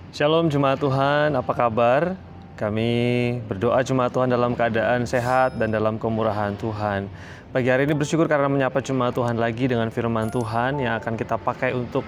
Shalom Jemaat Tuhan, apa kabar? Kami berdoa Jemaat Tuhan dalam keadaan sehat dan dalam kemurahan Tuhan. Pagi hari ini bersyukur karena menyapa Jemaat Tuhan lagi dengan firman Tuhan yang akan kita pakai untuk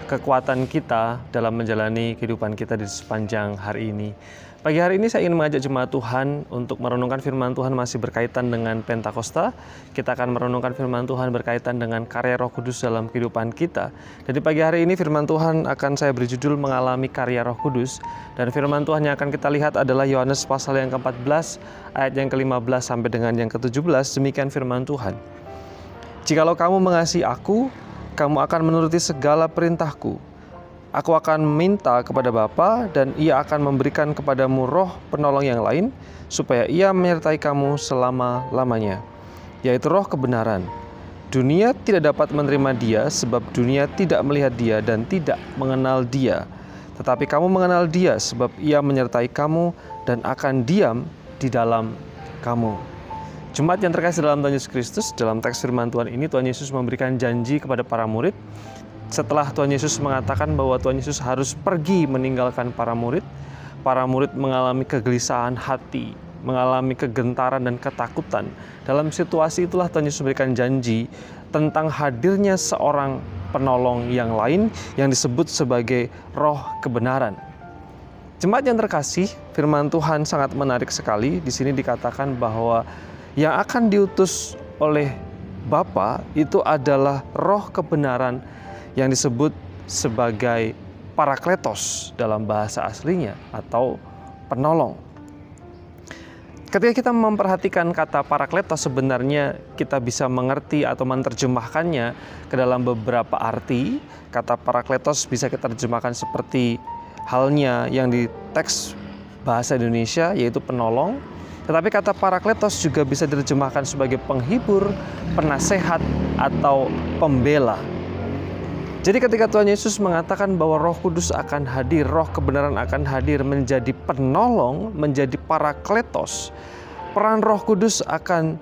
kekuatan kita dalam menjalani kehidupan kita di sepanjang hari ini. Pagi hari ini saya ingin mengajak Jemaat Tuhan untuk merenungkan firman Tuhan masih berkaitan dengan Pentakosta. Kita akan merenungkan firman Tuhan berkaitan dengan karya Roh Kudus dalam kehidupan kita. Jadi pagi hari ini firman Tuhan akan saya beri judul mengalami karya Roh Kudus. Dan firman Tuhan yang akan kita lihat adalah Yohanes pasal yang ke-14, ayat yang ke-15 sampai dengan yang ke-17. Demikian firman Tuhan. Jikalau kamu mengasihi aku, kamu akan menuruti segala perintahku. Aku akan minta kepada Bapa dan Ia akan memberikan kepadamu roh penolong yang lain, supaya Ia menyertai kamu selama-lamanya, yaitu roh kebenaran. Dunia tidak dapat menerima Dia, sebab dunia tidak melihat Dia dan tidak mengenal Dia. Tetapi kamu mengenal Dia, sebab Ia menyertai kamu dan akan diam di dalam kamu. Jemaat yang terkasih dalam Tuhan Yesus Kristus, dalam teks firman Tuhan ini Tuhan Yesus memberikan janji kepada para murid. Setelah Tuhan Yesus mengatakan bahwa Tuhan Yesus harus pergi meninggalkan para murid mengalami kegelisahan hati, mengalami kegentaran dan ketakutan. Dalam situasi itulah Tuhan Yesus memberikan janji tentang hadirnya seorang penolong yang lain yang disebut sebagai roh kebenaran. Jemaat yang terkasih, firman Tuhan sangat menarik sekali. Di sini dikatakan bahwa yang akan diutus oleh Bapa itu adalah roh kebenaran yang disebut sebagai parakletos dalam bahasa aslinya atau penolong. Ketika kita memperhatikan kata parakletos, sebenarnya kita bisa mengerti atau menerjemahkannya ke dalam beberapa arti. Kata parakletos bisa kita terjemahkan seperti halnya yang di teks bahasa Indonesia, yaitu penolong. Tetapi kata parakletos juga bisa diterjemahkan sebagai penghibur, penasehat, atau pembela. Jadi ketika Tuhan Yesus mengatakan bahwa Roh Kudus akan hadir, Roh kebenaran akan hadir menjadi penolong, menjadi parakletos, peran Roh Kudus akan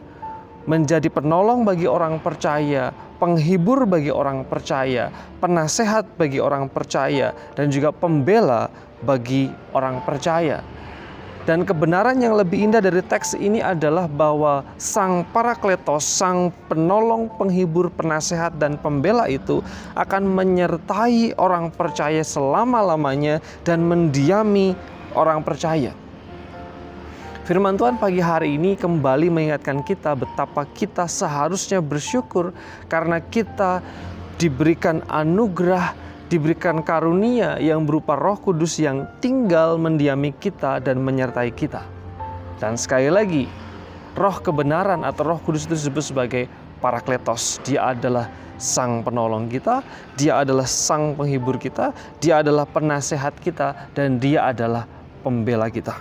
menjadi penolong bagi orang percaya, penghibur bagi orang percaya, penasehat bagi orang percaya, dan juga pembela bagi orang percaya. Dan kebenaran yang lebih indah dari teks ini adalah bahwa sang parakletos, sang penolong, penghibur, penasehat, dan pembela itu akan menyertai orang percaya selama-lamanya dan mendiami orang percaya. Firman Tuhan pagi hari ini kembali mengingatkan kita betapa kita seharusnya bersyukur karena kita diberikan anugerah, diberikan karunia yang berupa Roh Kudus yang tinggal mendiami kita dan menyertai kita. Dan sekali lagi, Roh kebenaran atau Roh Kudus itu disebut sebagai parakletos. Dia adalah sang penolong kita, Dia adalah sang penghibur kita, Dia adalah penasehat kita, dan Dia adalah pembela kita.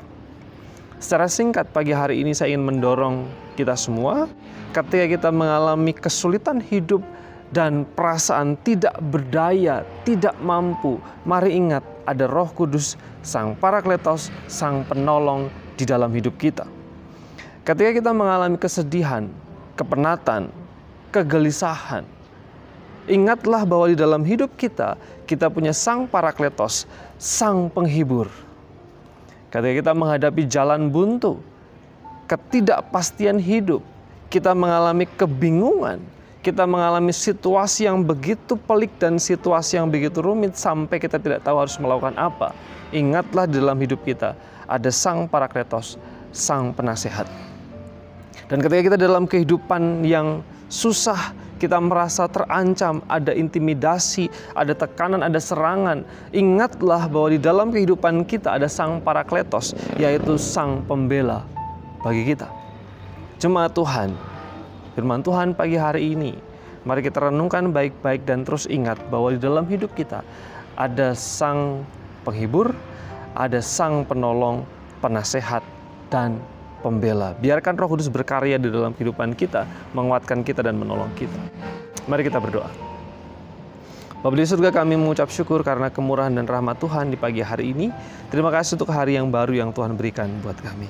Secara singkat pagi hari ini saya ingin mendorong kita semua, ketika kita mengalami kesulitan hidup dan perasaan tidak berdaya, tidak mampu, mari ingat ada Roh Kudus, sang parakletos, sang penolong di dalam hidup kita. Ketika kita mengalami kesedihan, kepenatan, kegelisahan, ingatlah bahwa di dalam hidup kita, kita punya sang parakletos, sang penghibur. Ketika kita menghadapi jalan buntu, ketidakpastian hidup, kita mengalami kebingungan, kita mengalami situasi yang begitu pelik dan situasi yang begitu rumit sampai kita tidak tahu harus melakukan apa. Ingatlah di dalam hidup kita ada sang parakletos, sang penasehat. Dan ketika kita dalam kehidupan yang susah, kita merasa terancam, ada intimidasi, ada tekanan, ada serangan, ingatlah bahwa di dalam kehidupan kita ada sang parakletos, yaitu sang pembela bagi kita. Jemaat Tuhan, firman Tuhan pagi hari ini, mari kita renungkan baik-baik dan terus ingat bahwa di dalam hidup kita ada sang penghibur, ada sang penolong, penasehat, dan pembela. Biarkan Roh Kudus berkarya di dalam kehidupan kita, menguatkan kita dan menolong kita. Mari kita berdoa. Bapa di surga, kami mengucap syukur karena kemurahan dan rahmat Tuhan di pagi hari ini. Terima kasih untuk hari yang baru yang Tuhan berikan buat kami.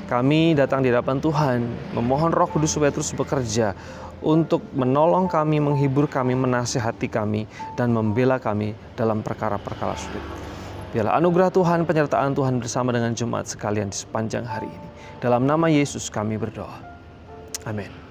Kami datang di hadapan Tuhan, memohon Roh Kudus supaya terus bekerja untuk menolong kami, menghibur kami, menasihati kami, dan membela kami dalam perkara-perkara sulit. Biarlah anugerah Tuhan, penyertaan Tuhan bersama dengan jemaat sekalian di sepanjang hari ini. Dalam nama Yesus kami berdoa. Amin.